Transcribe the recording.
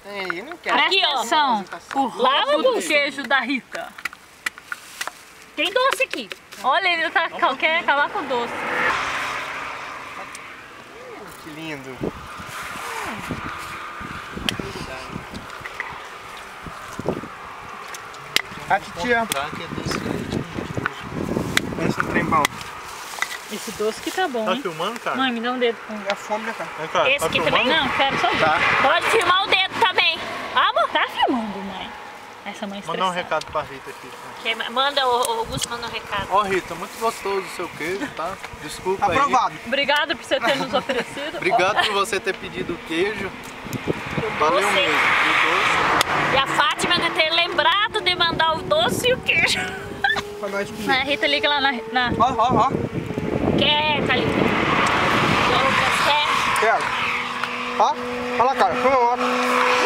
Ei, eu não quero. Aqui, ó. Atenção, o Lava rabo do você. queijo da Rita. Tem doce aqui. Olha, ele quer acabar com o doce. Que lindo. A titia. Pensa no trem bom. Esse doce que tá bom, Tá hein? filmando, cara? Mãe, me dá um dedo. É a fome, né, cara? Vem cá, Esse tá aqui filmando? também? Não, quero só o dedo. Tá. Pode firmar o dedo também. Amor, Tá filmando, mãe. Essa mãe Mandar um estressada. recado pra Rita aqui. Tá? manda, o Augusto manda um recado. Ó, Rita, muito gostoso o seu queijo, tá? Desculpa aí. Aprovado. Obrigada por você ter nos oferecido. Obrigado por você ter pedido o queijo. Valeu doce. mesmo. E o doce. E a Fátima de ter lembrado de mandar o doce e o queijo. Pra nós A comer. Rita liga lá na... Ó, ó, ó. Quer, Thalita? Douglas, quer? Quero. Ó, olha lá, cara. Come on.